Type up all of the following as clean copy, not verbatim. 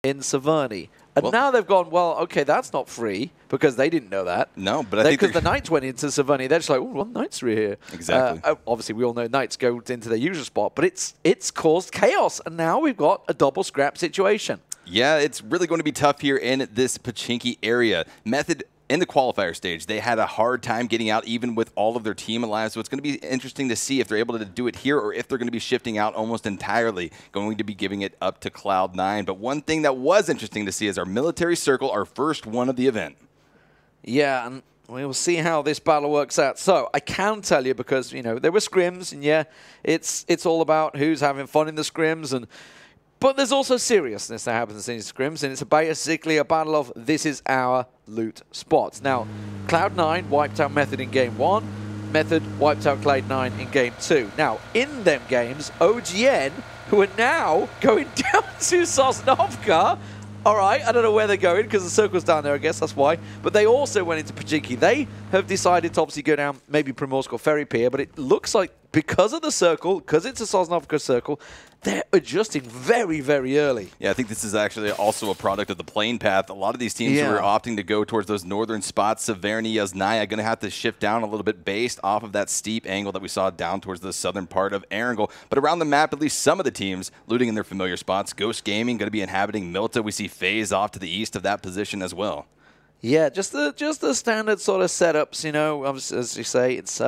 in Severny. And well, now they've gone, well, okay, that's not free, because they didn't know that. No, but I think because the Knights went into Severny, they're just like, oh, well, Knights are here. Exactly. Obviously, we all know Knights go into their usual spot, but it's caused chaos, and now we've got a double scrap situation. Yeah, it's really going to be tough here in this Pochinki area. Method in the qualifier stage, they had a hard time getting out even with all of their team alive, so it's going to be interesting to see if they're able to do it here or if they're going to be shifting out almost entirely, going to be giving it up to Cloud9. But one thing that was interesting to see is our military circle, our first one of the event. Yeah, and we will see how this battle works out. So I can tell you, because, you know, there were scrims, and yeah, it's all about who's having fun in the scrims, but there's also seriousness that happens in scrims, and it's basically a battle of this is our loot spots. Now, Cloud9 wiped out Method in Game 1. Method wiped out Cloud9 in Game 2. Now, in them games, OGN, who are now going down to Sosnovka. All right, I don't know where they're going because the circle's down there, I guess that's why. But they also went into Pochinki. They have decided to obviously go down maybe Primorsk or Ferry Pier, but it looks like because of the circle, because it's a Sosnovka circle, they're adjusting very, very early. Yeah, I think this is actually also a product of the plane path. A lot of these teams who are opting to go towards those northern spots, Severny, Yasnaya, going to have to shift down a little bit based off of that steep angle that we saw down towards the southern part of Erangel. But around the map, at least some of the teams looting in their familiar spots. Ghost Gaming going to be inhabiting Milta. We see FaZe off to the east of that position as well. Yeah, just the standard sort of setups, you know, as you say. It's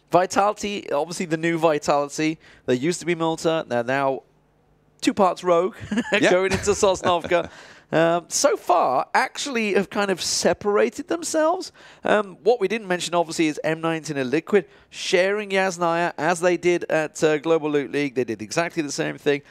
Vitality, obviously the new Vitality. They used to be Milta. They're now 2 parts Rogue going into Sosnovka. So far, actually have kind of separated themselves. What we didn't mention, obviously, is M19 and Liquid sharing Yasnaya as they did at Global Loot League. They did exactly the same thing.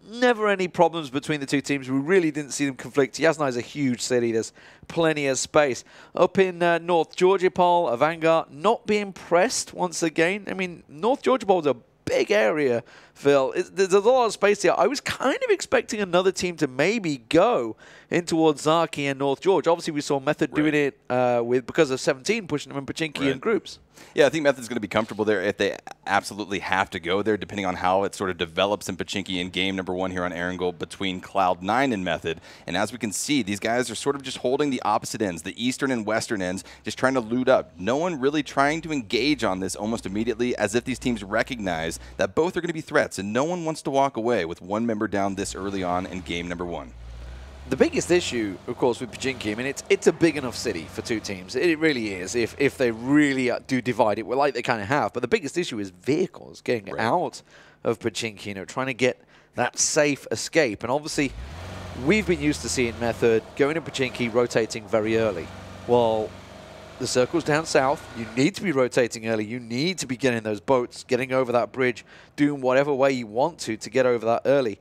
Never any problems between the two teams. We really didn't see them conflict. Yasnaya is a huge city. There's plenty of space. Up in North Georgia Pole, Vanguard not being pressed once again. I mean, North Georgia Pole is a big area, Phil. There's a lot of space here. I was kind of expecting another team to maybe go in towards Zaki and North George. Obviously, we saw Method doing it because of 17 pushing them in Pochinki in groups. Yeah, I think Method's going to be comfortable there if they absolutely have to go there, depending on how it sort of develops in Pochinki in game number 1 here on Erangel between Cloud9 and Method. And as we can see, these guys are sort of just holding the opposite ends, the eastern and western ends, just trying to loot up. No one really trying to engage on this almost immediately, as if these teams recognize that both are going to be threats, and no one wants to walk away with one member down this early on in game number 1. The biggest issue, of course, with Pochinki, I mean, it's a big enough city for 2 teams. It really is, if they really do divide it, well, like they kind of have. But the biggest issue is vehicles getting out of Pochinki, you know, trying to get that safe escape. And obviously, we've been used to seeing Method going to Pochinki, rotating very early. Well, the circle's down south. You need to be rotating early. You need to be getting those boats, getting over that bridge, doing whatever way you want to get over that early.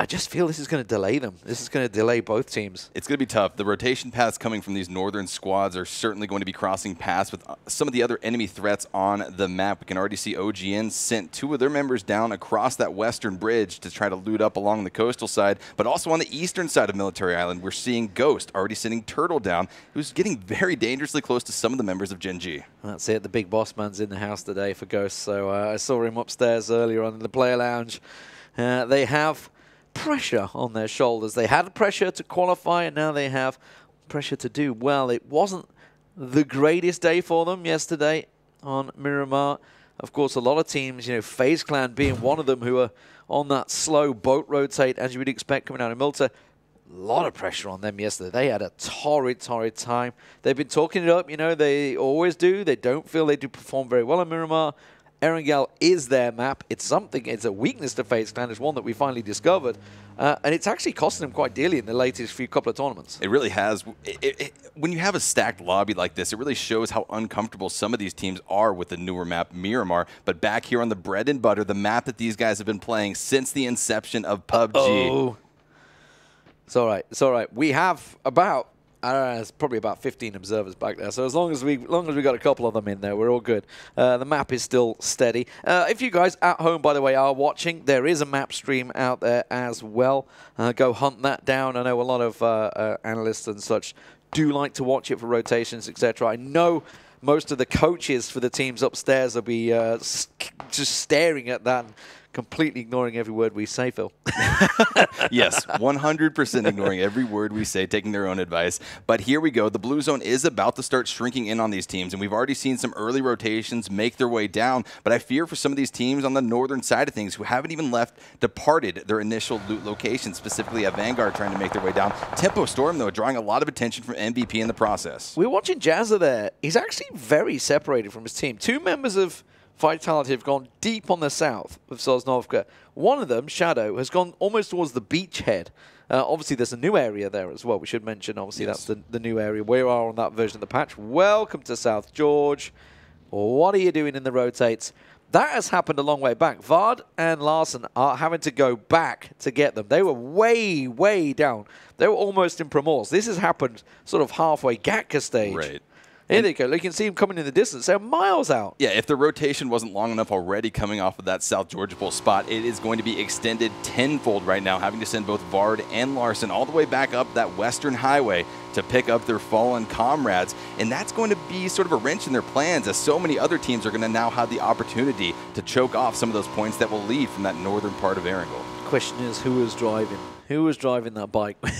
I just feel this is going to delay them. This is going to delay both teams. It's going to be tough. The rotation paths coming from these northern squads are certainly going to be crossing paths with some of the other enemy threats on the map. We can already see OGN sent 2 of their members down across that western bridge to try to loot up along the coastal side. But also on the eastern side of Military Island, we're seeing Ghost already sending Turtle down, who's getting very dangerously close to some of the members of Gen G. That's it. The big boss man's in the house today for Ghost. So I saw him upstairs earlier on in the player lounge. They have pressure on their shoulders. They had pressure to qualify, and now they have pressure to do well. It wasn't the greatest day for them yesterday on Miramar. Of course, a lot of teams, you know, FaZe Clan being one of them, who are on that slow boat rotate, as you would expect coming out of Milta. A lot of pressure on them yesterday. They had a torrid time. They've been talking it up, you know, they always do. They don't feel they do perform very well on Miramar. Erangel is their map. It's something, it's a weakness to FaZe Clan. It's one that we finally discovered. And it's actually costing them quite dearly in the latest couple of tournaments. It really has. When you have a stacked lobby like this, it really shows how uncomfortable some of these teams are with the newer map, Miramar. But back here on the bread and butter, the map that these guys have been playing since the inception of PUBG. Oh, it's all right. It's all right. We have about, I don't know, it's probably about 15 observers back there. So as long as we got a couple of them in there, we're all good. The map is still steady. If you guys at home, by the way, are watching, there is a map stream out there as well. Go hunt that down. I know a lot of analysts and such do like to watch it for rotations, etc. I know most of the coaches for the teams upstairs will be just staring at that and completely ignoring every word we say, Phil. Yes, 100% ignoring every word we say, taking their own advice. But here we go. The blue zone is about to start shrinking in on these teams, and we've already seen some early rotations make their way down. But I fear for some of these teams on the northern side of things who haven't even departed their initial loot location, specifically at Vanguard trying to make their way down. Tempo Storm, though, drawing a lot of attention from MVP in the process. We're watching Jazza there. He's actually very separated from his team. 2 members of Vitality have gone deep on the south of Sosnovka. One of them, Shadow, has gone almost towards the beachhead. Obviously, there's a new area there as well. We should mention, obviously, yes. That's the new area. We are on that version of the patch. Welcome to South George. What are you doing in the rotates? That has happened a long way back. Vard and Larson are having to go back to get them. They were way, way down. They were almost in Promors. This has happened sort of halfway Gatka stage. Right. Here they go. You can see them coming in the distance. They're miles out. Yeah, if the rotation wasn't long enough already coming off of that South Georgia Bowl spot, it is going to be extended tenfold right now, having to send both Vard and Larson all the way back up that western highway to pick up their fallen comrades. And that's going to be sort of a wrench in their plans, as so many other teams are going to now have the opportunity to choke off some of those points that will lead from that northern part of Erangel. Question is, who was driving? Who was driving that bike? Was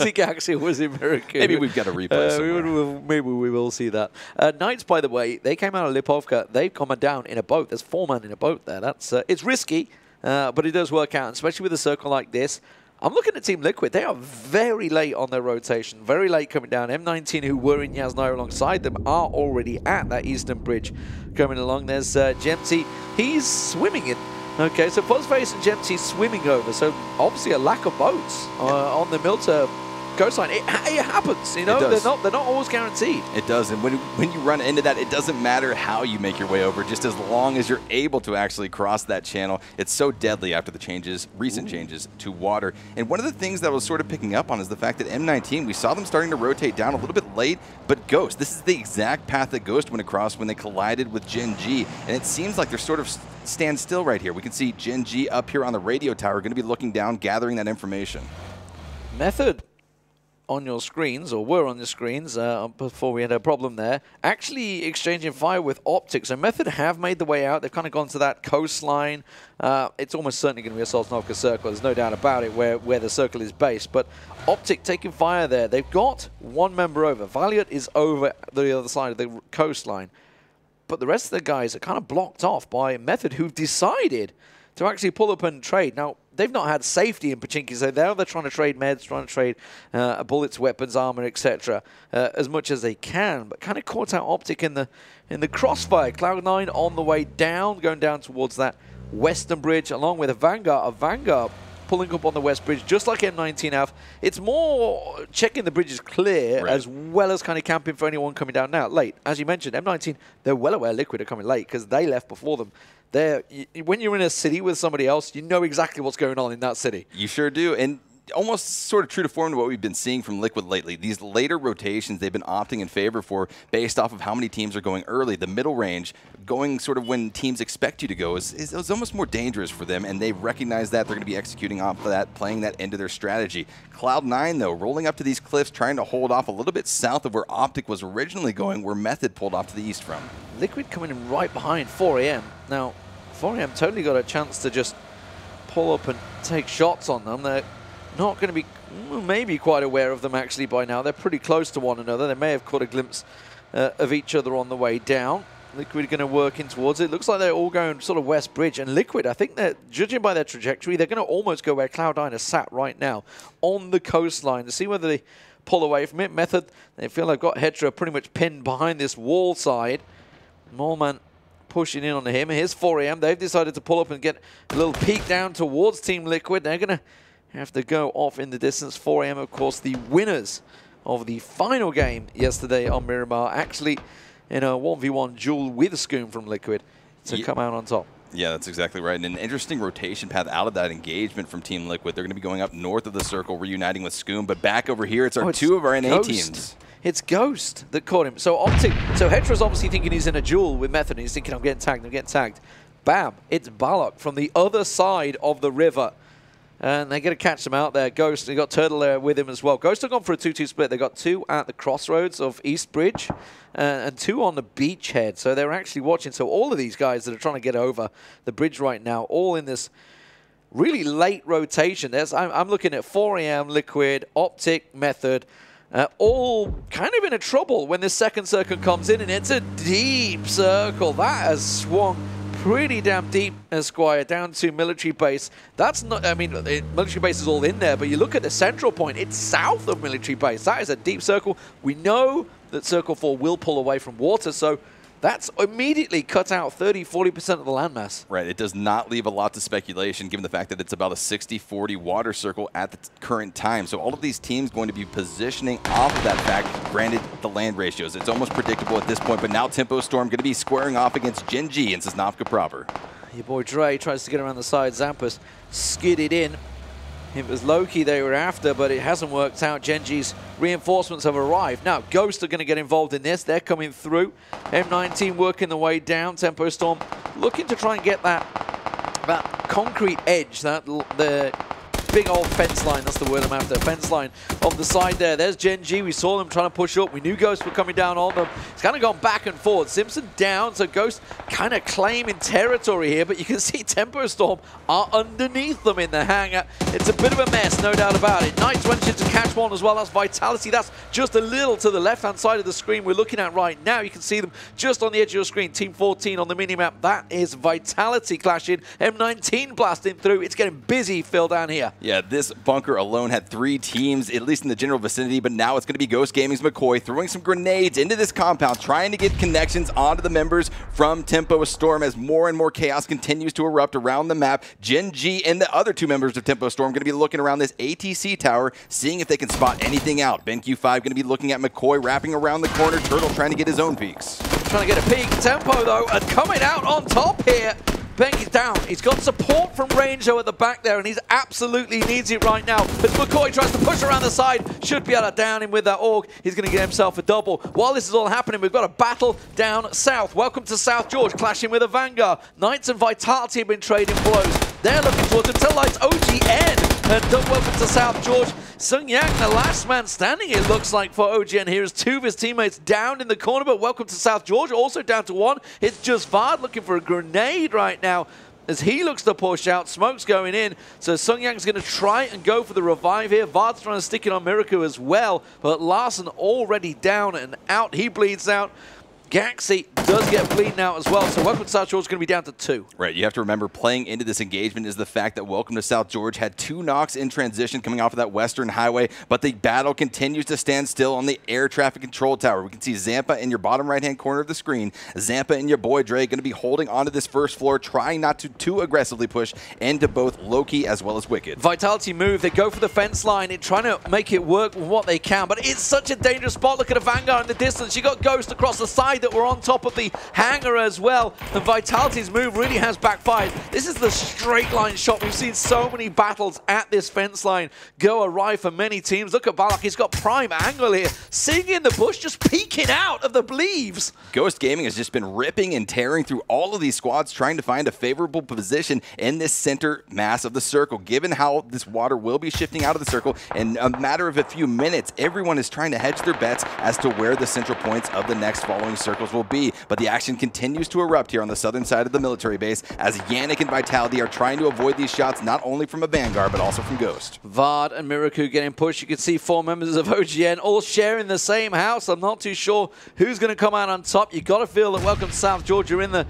it Gaxi or was it Miracle? Maybe we've got a replay somewhere. Maybe we will see that. Knights, by the way, they came out of Lipovka. They've come down in a boat. There's 4 men in a boat there. That's it's risky, but it does work out, especially with a circle like this. I'm looking at Team Liquid. They are very late on their rotation, very late coming down. M19, who were in Yasnaya alongside them, are already at that eastern bridge coming along. There's Gemty. He's swimming in. Okay, so Fuzzface and Gemty swimming over. So obviously a lack of boats on the Milta coastline. It happens, you know. They're not always guaranteed. It does, and when you run into that, it doesn't matter how you make your way over, just as long as you're able to actually cross that channel. It's so deadly after the recent changes to water. And one of the things that I was sort of picking up on is the fact that M19, we saw them starting to rotate down a little bit late, but Ghost, this is the exact path that Ghost went across when they collided with Gen G, and it seems like they're sort of stand still right here. We can see Gen G up here on the radio tower, going to be looking down, gathering that information. Method on your screens, or were on your screens before we had a problem there, actually exchanging fire with Optic. So Method have made the way out. They've kind of gone to that coastline. It's almost certainly going to be a Sosnovka circle. There's no doubt about it where the circle is based. But Optic taking fire there. They've got 1 member over. Valiant is over the other side of the coastline. But the rest of the guys are kind of blocked off by Method, who've decided to actually pull up and trade. Now, they've not had safety in Pachinki, so they're trying to trade meds, trying to trade bullets, weapons, armor, etc. As much as they can, but kind of caught out Optic in the crossfire. Cloud9 on the way down, going down towards that western bridge, along with a Vanguard pulling up on the west bridge, just like M19 have. It's more checking the bridges clear, as well as kind of camping for anyone coming down now. Late, as you mentioned, M19, they're well aware Liquid are coming late because they left before them. When you're in a city with somebody else, you know exactly what's going on in that city. You sure do. And almost sort of true to form to what we've been seeing from Liquid lately. These later rotations they've been opting in favor for based off of how many teams are going early. The middle range, going sort of when teams expect you to go, is almost more dangerous for them, and they recognize that. They're going to be executing off of that, playing that into their strategy. Cloud9, though, rolling up to these cliffs, trying to hold off a little bit south of where Optic was originally going, where Method pulled off to the east from. Liquid coming in right behind 4AM. Now, 4AM totally got a chance to just pull up and take shots on them. They're not going to be maybe quite aware of them actually by now. They're pretty close to one another. They may have caught a glimpse of each other on the way down. Liquid are going to work in towards it. Looks like they're all going sort of west bridge. And Liquid, I think they're, judging by their trajectory, they're going to almost go where Cloud9 is sat right now, on the coastline, to see whether they pull away from it. Method, they feel they've got Hedra pretty much pinned behind this wall side. Moleman pushing in on him. Here's 4AM. They've decided to pull up and get a little peek down towards Team Liquid. They're going to have to go off in the distance. 4AM, of course, the winners of the final game yesterday on Miramar, actually in a 1v1 duel with Scoom from Liquid to come out on top. Yeah, that's exactly right. And an interesting rotation path out of that engagement from Team Liquid. They're going to be going up north of the circle, reuniting with Scoom. But back over here, it's two of our NA teams. It's Ghost that caught him. So Hetra's obviously thinking he's in a duel with Method, and he's thinking, I'm getting tagged. Bam, it's Balok from the other side of the river. And they're going to catch them out there. Ghost, they got Turtle there with him as well. Ghost have gone for a 2-2 split. They got 2 at the crossroads of East Bridge and 2 on the beachhead. So they're actually watching. So all of these guys that are trying to get over the bridge right now, all in this really late rotation. I'm looking at 4 AM, Liquid, Optic, Method, all kind of in a trouble when this second circle comes in, and it's a deep circle. That has swung pretty damn deep, Esquire, down to military base. That's not, I mean, military base is all in there, but you look at the central point, it's south of military base. That is a deep circle. We know that Circle 4 will pull away from water, so that's immediately cut out 30–40% of the landmass. Right. It does not leave a lot to speculation, given the fact that it's about a 60–40 water circle at the current time. So all of these teams going to be positioning off of that fact, granted the land ratios. It's almost predictable at this point, but now Tempo Storm going to be squaring off against Gen G in Sosnovka proper. Your boy Dre tries to get around the side. Zampus skidded in. It was Loki they were after, but it hasn't worked out. Genji's reinforcements have arrived. Now, Ghost are going to get involved in this. They're coming through. M19 working the way down. Tempo Storm looking to try and get that concrete edge, the big old fence line. That's the word I'm after. Fence line on the side there. There's Genji. We saw them trying to push up. We knew Ghost were coming down on them. It's kind of gone back and forth. Simpson down, so Ghost kind of claiming territory here, but you can see Tempo Storm are underneath them in the hangar. It's a bit of a mess, no doubt about it. Knights went in to catch one as well. That's Vitality. That's just a little to the left-hand side of the screen we're looking at right now. You can see them just on the edge of your screen. Team 14 on the minimap. That is Vitality clashing. M19 blasting through. It's getting busy, Phil, down here. Yeah, this bunker alone had 3 teams, at least in the general vicinity, but now it's going to be Ghost Gaming's McCoy throwing some grenades into this compound, trying to get connections onto the members from Tempo Storm as more and more chaos continues to erupt around the map. Gen G and the other 2 members of Tempo Storm going to be looking around this ATC tower, seeing if they can spot anything out. BenQ5 going to be looking at McCoy, wrapping around the corner. Turtle trying to get his own peeks. Trying to get a peek. Tempo, though, and coming out on top here. Benky's down. He's got support from Rango at the back there, and he absolutely needs it right now. As McCoy tries to push around the side, should be able to down him with that AUG. He's going to get himself a double. While this is all happening, we've got a battle down south. Welcome to South George, clashing with a Vanguard. Knights and Vitality have been trading blows. They're looking towards until Lights OGN. And welcome to South George. Sung Yang, the last man standing, it looks like, for OGN here, as 2 of his teammates down in the corner, but welcome to South George, also down to 1. It's just Vard looking for a grenade right now as he looks to push out. Smoke's going in, so Sung Yang's going to try and go for the revive here. Vard's trying to stick it on Miraku as well, but Larson already down and out. He bleeds out. Gaxi does get bleeding out as well, so Welcome to South George is going to be down to 2. Right, you have to remember, playing into this engagement is the fact that Welcome to South George had 2 knocks in transition coming off of that western highway, but the battle continues to stand still on the air traffic control tower. We can see Zampa in your bottom right-hand corner of the screen. Zampa and your boy Dre going to be holding onto this first floor, trying not to too aggressively push into both Loki as well as Wicked. Vitality move, they go for the fence line, trying to make it work with what they can, but it's such a dangerous spot. Look at a Vanguard in the distance. You got Ghost across the side that were on top of the hangar as well, and Vitality's move really has backfired. This is the straight line shot. We've seen so many battles at this fence line go awry for many teams. Look at Balak, he's got prime angle here, sitting in the bush, just peeking out of the leaves. Ghost Gaming has just been ripping and tearing through all of these squads, trying to find a favorable position in this center mass of the circle. Given how this water will be shifting out of the circle in a matter of a few minutes, everyone is trying to hedge their bets as to where the central points of the next following circles will be. But the action continues to erupt here on the southern side of the military base as Yannick and Vitality are trying to avoid these shots, not only from a Vanguard, but also from Ghost. Vard and Miraku getting pushed. You can see 4 members of OGN all sharing the same house. I'm not too sure who's going to come out on top. You got to feel that Welcome to South George are in the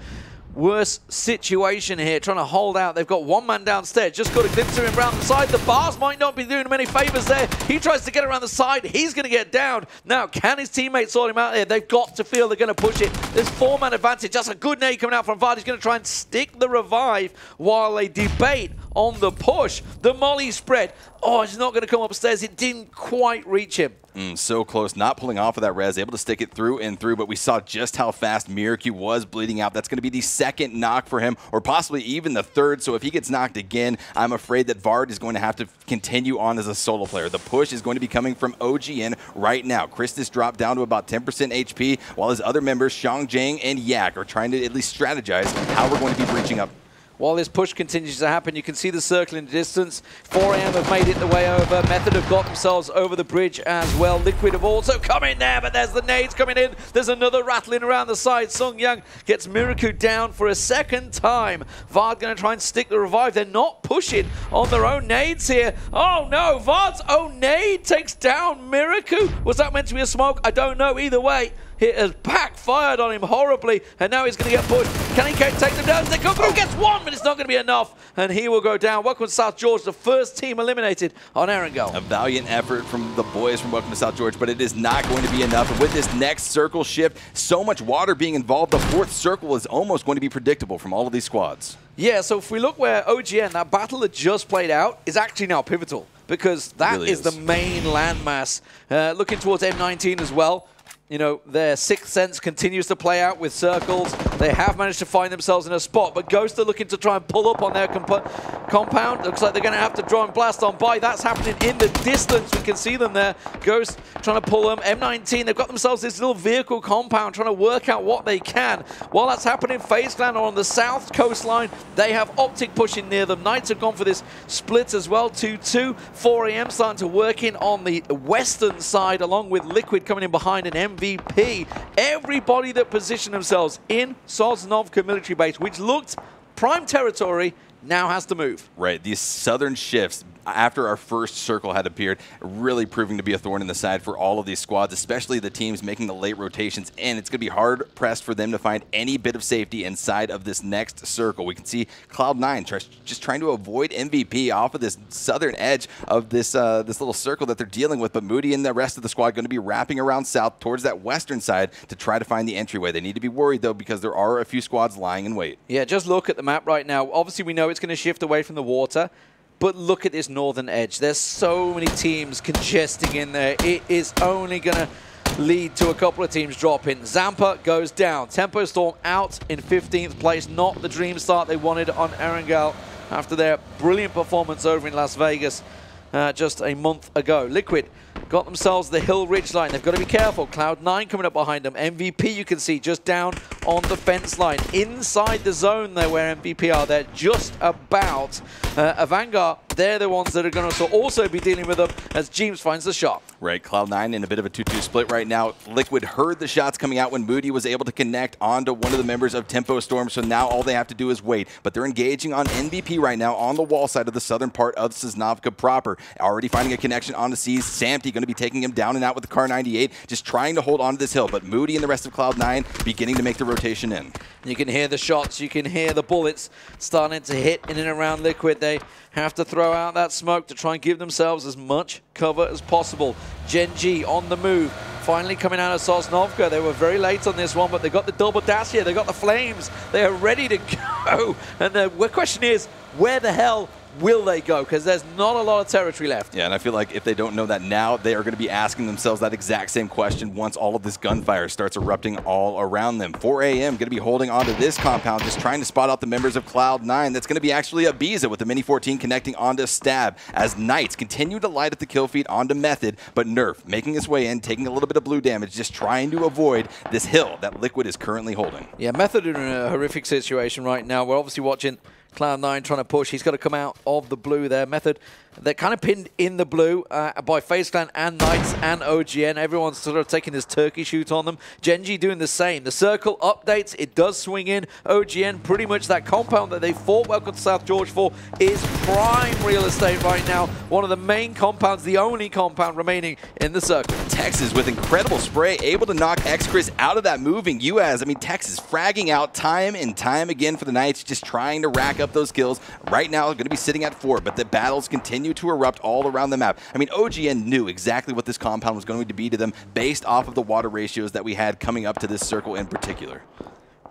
worst situation here, trying to hold out. They've got 1 man downstairs, just got a glimpse of him around the side. The bars might not be doing him any favors there. He tries to get around the side. He's going to get down. Now, can his teammates sort him out there? They've got to feel they're going to push it. There's 4-man advantage. That's a good nade coming out from Vard. He's going to try and stick the revive while they debate on the push. The molly spread. Oh, it's not going to come upstairs. It didn't quite reach him. So close, not pulling off of that res, able to stick it through and through, but we saw just how fast Miraku was bleeding out. That's going to be the 2nd knock for him, or possibly even the 3rd, so if he gets knocked again, I'm afraid that Vard is going to have to continue on as a solo player. The push is going to be coming from OGN right now. Christus dropped down to about 10% HP, while his other members, Xiangjang and Yak, are trying to at least strategize how we're going to be breaching up. while this push continues to happen. You can see the circle in the distance. 4AM have made it the way over. Method have got themselves over the bridge as well. Liquid have also come in there, but there's the nades coming in. There's another rattling around the side. Sung Yang gets Miraku down for a second time. Vard going to try and stick the revive. They're not pushing on their own nades here. Oh no, Vard's own nade takes down Miraku. Was that meant to be a smoke? I don't know. Either way, it has backfired on him horribly, and now he's going to get pushed. Can he take them down? They come through, gets one, but it's not going to be enough, and he will go down. Welcome to South George, the first team eliminated on Erangel. A valiant effort from the boys from Welcome to South George, but it is not going to be enough. And with this next circle shift, so much water being involved, the fourth circle is almost going to be predictable from all of these squads. Yeah, so if we look where OGN, that battle that just played out, is actually now pivotal, because that really is the main landmass. Looking towards M19 as well. You know, their sixth sense continues to play out with circles. They have managed to find themselves in a spot, but Ghost are looking to try and pull up on their compound. Looks like they're going to have to draw and blast on by. That's happening in the distance. We can see them there. Ghost trying to pull them. M19, they've got themselves this little vehicle compound, trying to work out what they can. While that's happening, FaZe Clan are on the south coastline. They have Optic pushing near them. Knights have gone for this split as well, 2-2. 4AM starting to work in on the western side, along with Liquid coming in behind an MVP. Everybody that positioned themselves in Sosnovka military base, which looked prime territory, now has to move. Right, these southern shifts after our first circle had appeared, really proving to be a thorn in the side for all of these squads, especially the teams making the late rotations, and it's going to be hard-pressed for them to find any bit of safety inside of this next circle. We can see Cloud9 just trying to avoid MVP off of this southern edge of this this little circle that they're dealing with, but Moody and the rest of the squad going to be wrapping around south towards that western side to try to find the entryway. They need to be worried, though, because there are a few squads lying in wait. Yeah, just look at the map right now. Obviously, we know it's going to shift away from the water, but look at this northern edge. There's so many teams congesting in there. It is only going to lead to a couple of teams dropping. Zampa goes down. Tempo Storm out in 15th place. Not the dream start they wanted on Erangel after their brilliant performance over in Las Vegas just a month ago. Liquid got themselves the Hill Ridge line. They've got to be careful. Cloud9 coming up behind them. MVP, you can see, just down on the fence line. Inside the zone there where MVP are. They're just about. Vanguard, they're the ones that are going to also be dealing with them as James finds the shot. Right, Cloud9 in a bit of a 2-2 split right now. Liquid heard the shots coming out when Moody was able to connect onto one of the members of Tempo Storm, so now all they have to do is wait. But they're engaging on MVP right now on the wall side of the southern part of Sosnovka proper. Already finding a connection on the seas. Samty going to be taking him down and out with the Car 98, just trying to hold on to this hill. But Moody and the rest of Cloud9 beginning to make the rotation in. You can hear the shots, you can hear the bullets starting to hit in and around Liquid. They have to throw out that smoke to try and give themselves as much cover as possible. Gen.G on the move, finally coming out of Sosnovka. They were very late on this one, but they got the double dash here. They got the flames. They are ready to go. And the question is, where the hell will they go? Because there's not a lot of territory left. Yeah, and I feel like if they don't know that now, they are going to be asking themselves that exact same question once all of this gunfire starts erupting all around them. 4AM going to be holding onto this compound, just trying to spot out the members of Cloud9. That's going to be actually Ibiza with the Mini 14 connecting onto Stab as Knights continue to light at the kill feed onto Method, but Nerf making his way in, taking a little bit of blue damage, just trying to avoid this hill that Liquid is currently holding. Yeah, Method in a horrific situation right now. We're obviously watching Cloud9 trying to push. He's got to come out of the blue there. Method, they're kind of pinned in the blue by FaZe Clan and Knights and OGN. Everyone's sort of taking this turkey shoot on them. Gen.G doing the same. The circle updates. It does swing in. OGN, pretty much that compound that they fought Welcome to South George for is prime real estate right now. One of the main compounds, the only compound remaining in the circle. Texas with incredible spray, able to knock X-Chris out of that moving UAZ. I mean, Texas fragging out time and time again for the Knights, just trying to rack up those kills. Right now, going to be sitting at 4, but the battles continue to erupt all around the map. I mean, OGN knew exactly what this compound was going to be to them based off of the water ratios that we had coming up to this circle in particular.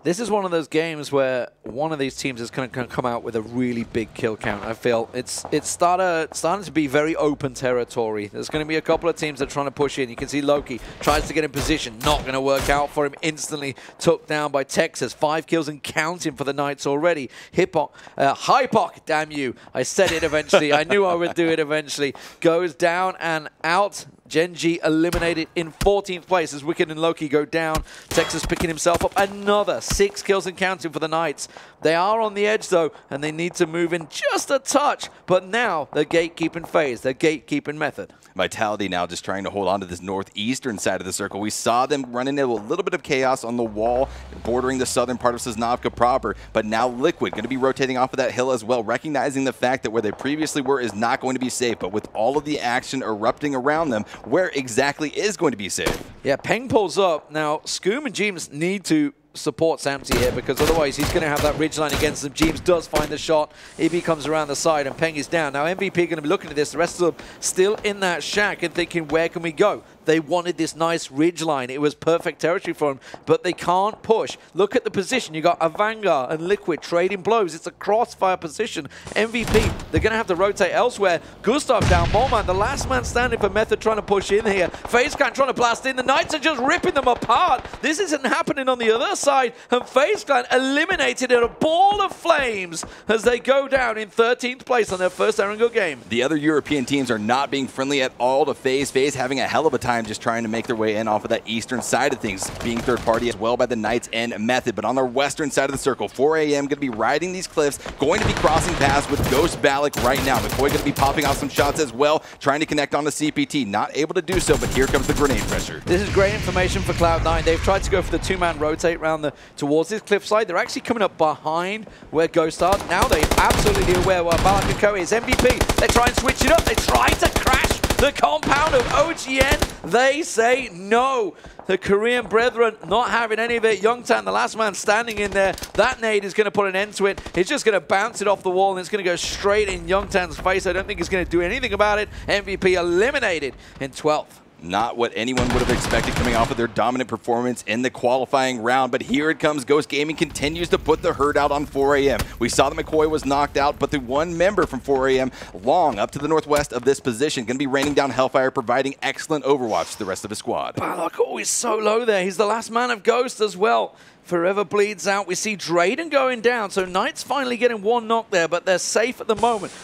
This is one of those games where one of these teams is going to come out with a really big kill count. I feel it's starting to be very open territory. There's going to be a couple of teams that are trying to push in. You can see Loki tries to get in position. Not going to work out for him. Instantly took down by Texas. 5 kills and counting for the Knights already. Hypok, damn you. I said it eventually. I knew I would do it eventually. Goes down and out. Gen.G eliminated in 14th place as Wicked and Loki go down. Texas picking himself up another 6 kills and counting for the Knights. They are on the edge, though, and they need to move in just a touch. But now, the gatekeeping phase, the gatekeeping method. Vitality now just trying to hold on to this northeastern side of the circle. We saw them run into a little bit of chaos on the wall bordering the southern part of Sosnovka proper, but now Liquid going to be rotating off of that hill as well, recognizing the fact that where they previously were is not going to be safe, but with all of the action erupting around them, where exactly is going to be safe? Yeah, Peng pulls up. Now, Scoom and Jeems need to support Samty here, because otherwise he's going to have that ridgeline against them. Jeems does find the shot. EB comes around the side and Peng is down. Now MVP going to be looking at this. The rest of them still in that shack and thinking, where can we go? They wanted this nice ridgeline. It was perfect territory for them, but they can't push. Look at the position. You got Avangar and Liquid trading blows. It's a crossfire position. MVP, they're going to have to rotate elsewhere. Gustav down, Morman, the last man standing for Method trying to push in here. FaZe Clan trying to blast in. The Knights are just ripping them apart. This isn't happening on the other side, and FaZe Clan eliminated in a ball of flames as they go down in 13th place on their first Erangel game. The other European teams are not being friendly at all to FaZe. FaZe having a hell of a time just trying to make their way in off of that eastern side of things, being third party as well by the Knights and Method. But on their western side of the circle, 4 a.m. going to be riding these cliffs, going to be crossing paths with Ghost Balak right now. McCoy going to be popping off some shots as well, trying to connect on the CPT. Not able to do so, but here comes the grenade pressure. This is great information for Cloud9. They've tried to go for the two-man rotate around towards this cliffside. They're actually coming up behind where Ghost are. Now they're absolutely aware where Balak and Co is. MVP, they try and switch it up. They try to crash the compound of OGN. They say no. The Korean brethren not having any of it. Youngtan, the last man standing in there. That nade is going to put an end to it. It's just going to bounce it off the wall, and it's going to go straight in Youngtan's face. I don't think he's going to do anything about it. MVP eliminated in 12th. Not what anyone would have expected coming off of their dominant performance in the qualifying round, but here it comes. Ghost Gaming continues to put the herd out on 4 a.m. We saw that McCoy was knocked out, but the one member from 4 a.m. long up to the northwest of this position, going to be raining down Hellfire, providing excellent overwatch to the rest of the squad. Balak always so low there. He's the last man of Ghost as well. Forever bleeds out. We see Drayden going down, so Knights finally getting one knock there, but they're safe at the moment.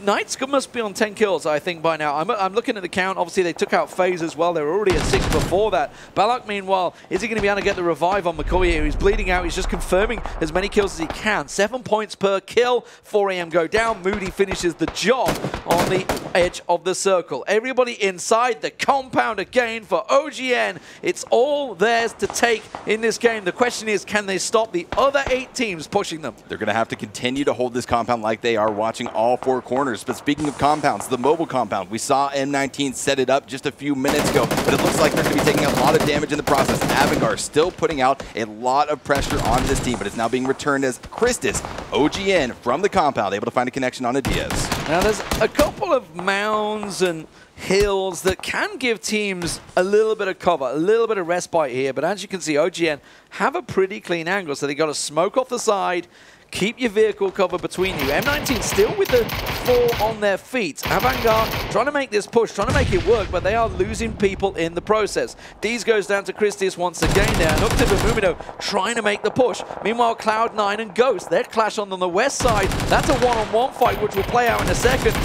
Knights must be on 10 kills, I think, by now. I'm looking at the count. Obviously, they took out FaZe as well. They were already at 6 before that. Balak, meanwhile, is he going to be able to get the revive on McCoy here? He's bleeding out. He's just confirming as many kills as he can. 7 points per kill. 4 a.m. go down. Moody finishes the job on the edge of the circle. Everybody inside the compound again for OGN. It's all theirs to take in this game. The question is, can they stop the other 8 teams pushing them? They're going to have to continue to hold this compound like they are, watching all 4 corners. But speaking of compounds, the mobile compound, we saw M19 set it up just a few minutes ago, but it looks like they're going to be taking a lot of damage in the process. Avangar still putting out a lot of pressure on this team, but it's now being returned as Christus, OGN, from the compound, able to find a connection on a Diaz. Now there's a couple of mounds and hills that can give teams a little bit of cover, a little bit of respite here, but as you can see, OGN have a pretty clean angle, so they got to smoke off the side, keep your vehicle cover between you. M19 still with the 4 on their feet. Avangar trying to make this push, trying to make it work, but they are losing people in the process. Deez goes down to Christius once again there, and Uktiv and Mumino trying to make the push. Meanwhile, Cloud9 and Ghost, their clash on the west side. That's a one-on-one fight, which will play out in a second.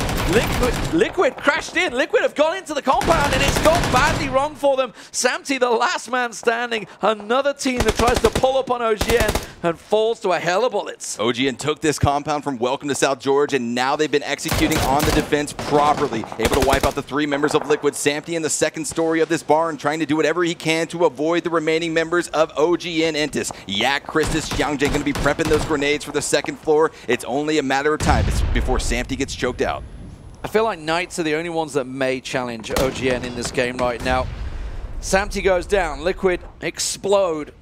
Liquid crashed in. Liquid have gone into the compound, and it's gone badly wrong for them. Samty, the last man standing. Another team that tries to pull up on OGN and falls to a hell of bullets. OGN took this compound from Welcome to South George, and now they've been executing on the defense properly. Able to wipe out the 3 members of Liquid. Samty in the second story of this barn, trying to do whatever he can to avoid the remaining members of OGN Entis. Yak, Christus, Xiangjae going to be prepping those grenades for the second floor. It's only a matter of time before Samty gets choked out. I feel like Knights are the only ones that may challenge OGN in this game right now. Samty goes down. Liquid explode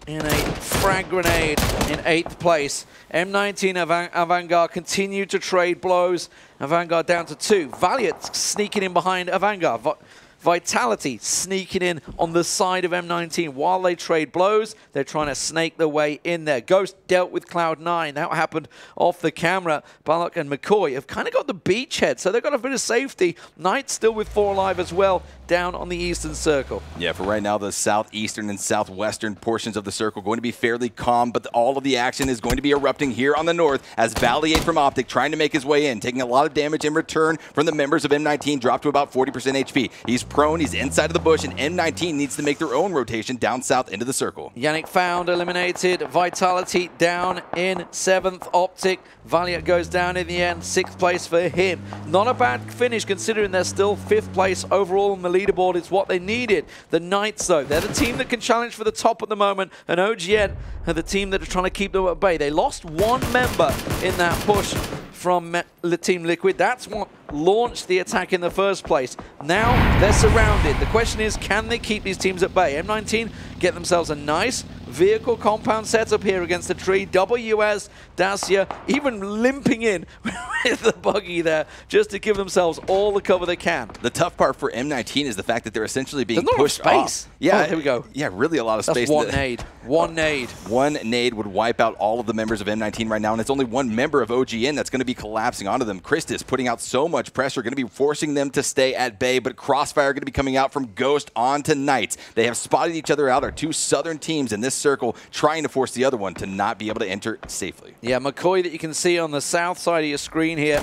in a frag grenade in 8th place. M19 Avangar continue to trade blows. Avangar down to 2. Valiant sneaking in behind Avangar. Vitality sneaking in on the side of M19. While they trade blows, they're trying to snake their way in there. Ghost dealt with Cloud9. That happened off the camera. Balak and McCoy have kind of got the beachhead, so they've got a bit of safety. Knight still with 4 alive as well, down on the eastern circle. Yeah, for right now, the southeastern and southwestern portions of the circle going to be fairly calm, but all of the action is going to be erupting here on the north as Valier from Optic trying to make his way in, taking a lot of damage in return from the members of M19, dropped to about 40% HP. He's prone. He's inside of the bush, and M19 needs to make their own rotation down south into the circle. Yannick found, eliminated. Vitality down in 7th. Optic. Valiant goes down in the end. 6th place for him. Not a bad finish considering they're still 5th place overall on the leaderboard. It's what they needed. The Knights, though, they're the team that can challenge for the top at the moment, and OGN are the team that are trying to keep them at bay. They lost one member in that push from Team Liquid. That's what launched the attack in the first place. Now they're surrounded. The question is, can they keep these teams at bay? M19 get themselves a nice vehicle compound setup here against the tree. WS, Dacia, even limping in with the buggy there just to give themselves all the cover they can. The tough part for M19 is the fact that they're essentially being pushed space. off. Yeah, here we go. Yeah, really a lot of space. That's one nade. One nade. One nade would wipe out all of the members of M19 right now, and it's only one member of OGN that's going to be collapsing onto them. Christus putting out so much pressure, going to be forcing them to stay at bay, but Crossfire going to be coming out from Ghost onto Knights. They have spotted each other out, our two southern teams in this circle, trying to force the other one to not be able to enter safely. Yeah, McCoy that you can see on the south side of your screen here,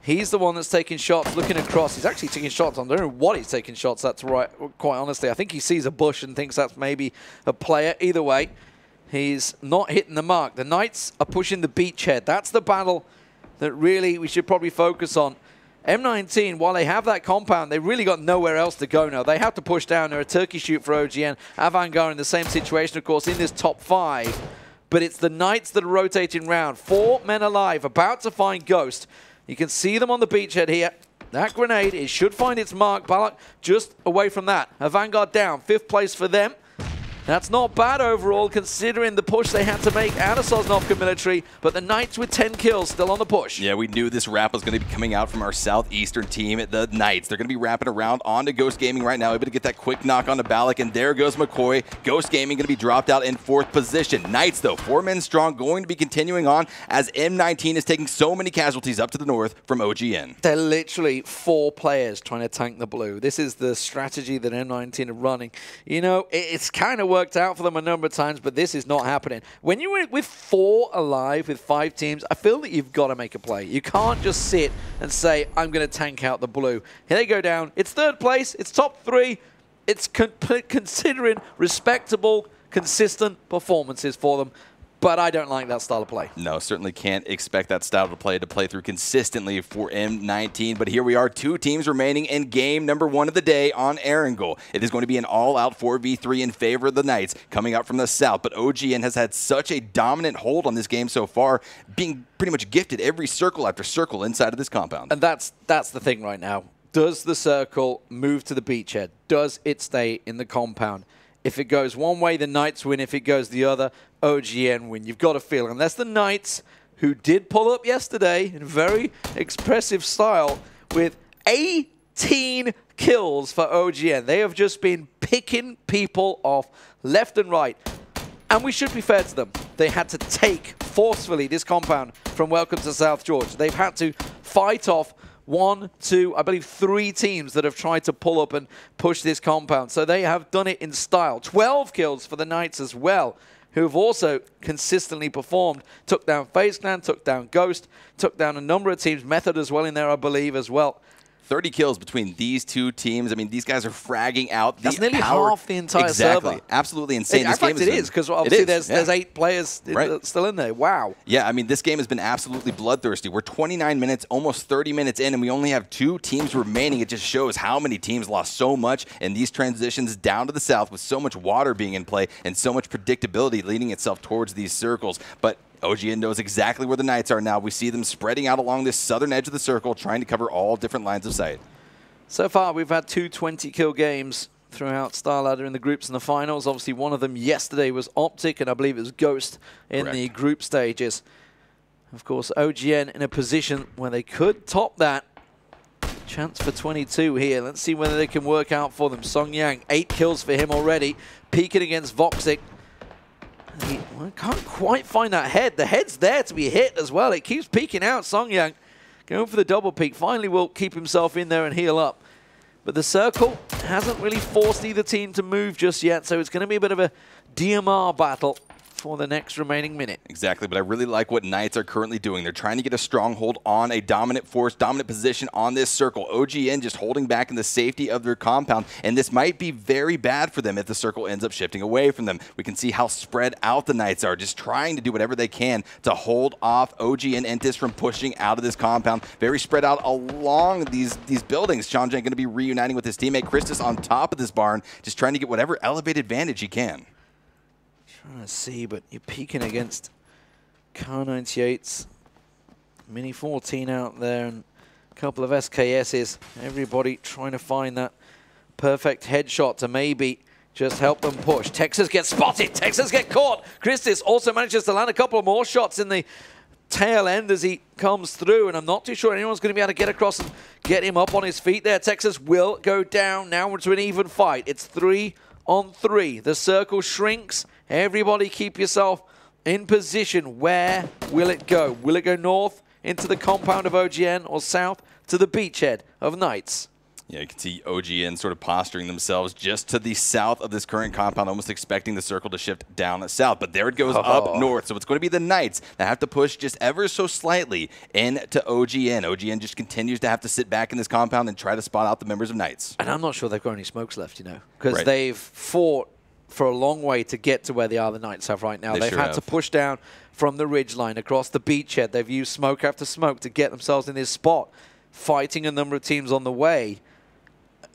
he's the one that's taking shots, looking across. He's actually taking shots. I don't know what he's taking shots. That's right, quite honestly. I think he sees a bush and thinks that's maybe a player. Either way, he's not hitting the mark. The Knights are pushing the beachhead. That's the battle that really we should probably focus on. M19, while they have that compound, they've really got nowhere else to go now. They have to push down. They're a turkey shoot for OGN. Avangard in the same situation, of course, in this top 5. But it's the Knights that are rotating round. 4 men alive, about to find Ghost. You can see them on the beachhead here. That grenade, it should find its mark. Balak just away from that. Avangard down, 5th place for them. That's not bad overall, considering the push they had to make out of Sosnovka Military, but the Knights with 10 kills still on the push. Yeah, we knew this wrap was going to be coming out from our southeastern team, the Knights. They're going to be wrapping around onto Ghost Gaming right now, able to get that quick knock onto Balak, and there goes McCoy. Ghost Gaming going to be dropped out in 4th position. Knights, though, 4 men strong, going to be continuing on as M19 is taking so many casualties up to the north from OGN. They're literally 4 players trying to tank the blue. This is the strategy that M19 are running. You know, it's kind of worked out for them a number of times, but this is not happening. When you're with 4 alive with 5 teams, I feel that you've got to make a play. You can't just sit and say, I'm going to tank out the blue. Here they go down. It's 3rd place. It's top 3. It's considering respectable, consistent performances for them. But I don't like that style of play. No, certainly can't expect that style of play to play through consistently for M19. But here we are, 2 teams remaining in game number 1 of the day on Erangel. It is going to be an all-out 4v3 in favor of the Knights coming out from the south. But OGN has had such a dominant hold on this game so far, being pretty much gifted every circle after circle inside of this compound. And that's the thing right now. Does the circle move to the beachhead? Does it stay in the compound? If it goes one way, the Knights win. If it goes the other, OGN win. You've got to feel. Unless the Knights, who did pull up yesterday in very expressive style with 18 kills for OGN. They have just been picking people off left and right. And we should be fair to them. They had to take forcefully this compound from Welcome to South George. They've had to fight off 1, 2, I believe 3 teams that have tried to pull up and push this compound. So they have done it in style. 12 kills for the Knights as well, who have also consistently performed. Took down FaZe Clan, took down Ghost, took down a number of teams. Method as well in there, I believe, as well. 30 kills between these 2 teams. I mean, these guys are fragging out the That's nearly power. half the entire server. Absolutely insane. In fact, it is, because obviously there's 8 players still in there. Wow. Yeah, I mean, this game has been absolutely bloodthirsty. We're 29 minutes, almost 30 minutes in, and we only have 2 teams remaining. It just shows how many teams lost so much in these transitions down to the south with so much water being in play and so much predictability leading itself towards these circles. But OGN knows exactly where the Knights are now. We see them spreading out along this southern edge of the circle, trying to cover all different lines of sight. So far, we've had 2 20-kill games throughout StarLadder in the groups and the finals. Obviously, one of them yesterday was Optic, and I believe it was Ghost in the group stages. Of course, OGN in a position where they could top that. Chance for 22 here. Let's see whether they can work out for them. Song Yang, 8 kills for him already. Peeking against Voxic. I can't quite find that head. The head's there to be hit as well. It keeps peeking out. Song Yang going for the double peek. Finally will keep himself in there and heal up. But the circle hasn't really forced either team to move just yet, so it's going to be a bit of a DMR battle. for the next remaining minute. Exactly, but I really like what Knights are currently doing. They're trying to get a stronghold on a dominant force, dominant position on this circle. OGN just holding back in the safety of their compound, and this might be very bad for them if the circle ends up shifting away from them. We can see how spread out the Knights are, just trying to do whatever they can to hold off OG and Entis from pushing out of this compound. Very spread out along these buildings. Sean Jang going to be reuniting with his teammate Christus on top of this barn, just trying to get whatever elevated advantage he can. Trying to see, but you're peeking against Car 98's Mini 14 out there and a couple of SKSs. Everybody trying to find that perfect headshot to maybe just help them push. Texas gets spotted. Texas get caught. Christus also manages to land a couple of more shots in the tail end as he comes through, and I'm not too sure anyone's going to be able to get across and get him up on his feet there. Texas will go down now into an even fight. It's 3 on 3. The circle shrinks. Everybody keep yourself in position. Where will it go? Will it go north into the compound of OGN or south to the beachhead of Knights? Yeah, you can see OGN sort of posturing themselves just to the south of this current compound, almost expecting the circle to shift down south. But there it goes up north. So it's going to be the Knights that have to push just ever so slightly into OGN. OGN just continues to have to sit back in this compound and try to spot out the members of Knights. And I'm not sure they've got any smokes left, you know, because they've fought for a long way to get to where the other Knights have right now. They've had to push down from the ridgeline across the beachhead. They've used smoke after smoke to get themselves in this spot, fighting a number of teams on the way.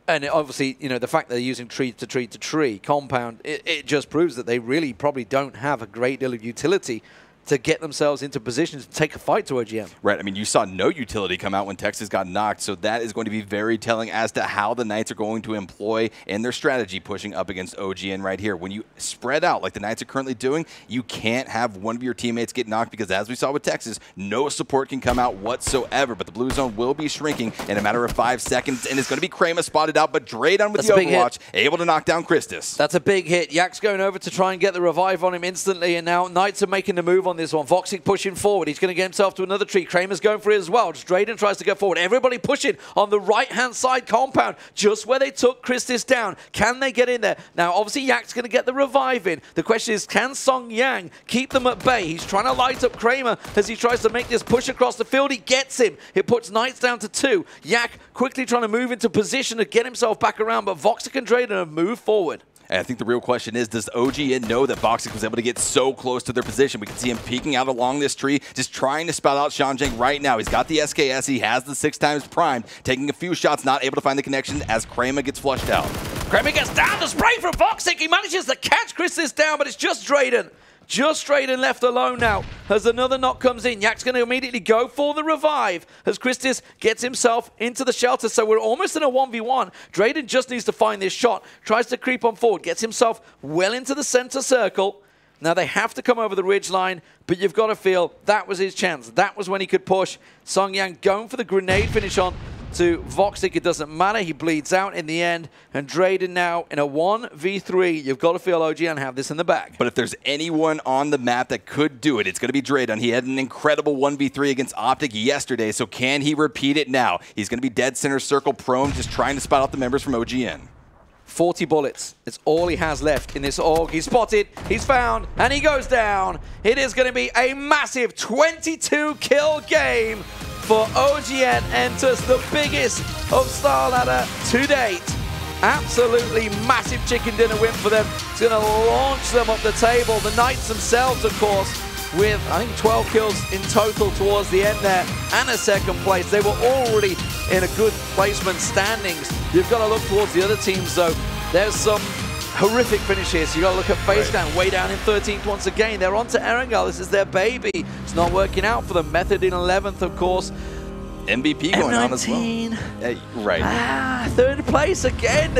And obviously, you know, the fact that they're using tree to tree to tree compound, it just proves that they really probably don't have a great deal of utility to get themselves into positions to take a fight to OGN. Right. I mean, you saw no utility come out when Texas got knocked, so that is going to be very telling as to how the Knights are going to employ in their strategy pushing up against OGN right here. When you spread out like the Knights are currently doing, you can't have one of your teammates get knocked because, as we saw with Texas, no support can come out whatsoever. But the blue zone will be shrinking in a matter of 5 seconds, and it's going to be Kramer spotted out, but Draydon with the Overwatch, able to knock down Christus. That's a big hit. Yak's going over to try and get the revive on him instantly, and now Knights are making the move on this one. Voxic pushing forward. He's going to get himself to another tree. Kramer's going for it as well. Just Draydon tries to go forward. Everybody pushing on the right-hand side compound, just where they took Christus down. Can they get in there? Now, obviously, Yak's going to get the revive in. The question is, can Song Yang keep them at bay? He's trying to light up Kramer as he tries to make this push across the field. He gets him. It puts Knights down to 2. Yak quickly trying to move into position to get himself back around, but Voxic and Draydon have moved forward. And I think the real question is, does OGN know that Voxic was able to get so close to their position? We can see him peeking out along this tree, just trying to spout out Sean Jang right now. He's got the SKS. He has the 6x primed, taking a few shots, not able to find the connection as Kramer gets flushed out. Kramer gets down. The spray from Voxic. He manages to catch Christus down, but it's just Draydon. Just Draydon left alone now as another knock comes in. Yak's going to immediately go for the revive as Christus gets himself into the shelter. So we're almost in a 1v1. Draydon just needs to find this shot. Tries to creep on forward. Gets himself well into the center circle. Now they have to come over the ridgeline, but you've got to feel that was his chance. That was when he could push. Song Yang going for the grenade finish on to Voxic. It doesn't matter. He bleeds out in the end. And Draydon now in a 1v3. You've got to feel OGN have this in the bag. But if there's anyone on the map that could do it, it's going to be Draydon. He had an incredible 1v3 against Optic yesterday, so can he repeat it now? He's going to be dead center circle prone, just trying to spot out the members from OGN. 40 bullets. It's all he has left in this AUG. He's spotted, he's found, and he goes down. It is going to be a massive 22-kill game for OGN Enters, the biggest of Star Ladder to date. Absolutely massive chicken dinner win for them. It's going to launch them up the table. The Knights themselves, of course, with, I think, 12 kills in total towards the end there, and a second place. They were already in a good placement standings. You've got to look towards the other teams, though. There's some horrific finishes. You've got to look at Facedown, way down in 13th once again. They're on to Erangel. This is their baby. It's not working out for them. Method in 11th, of course. MVP going on as well. M19. Third place again.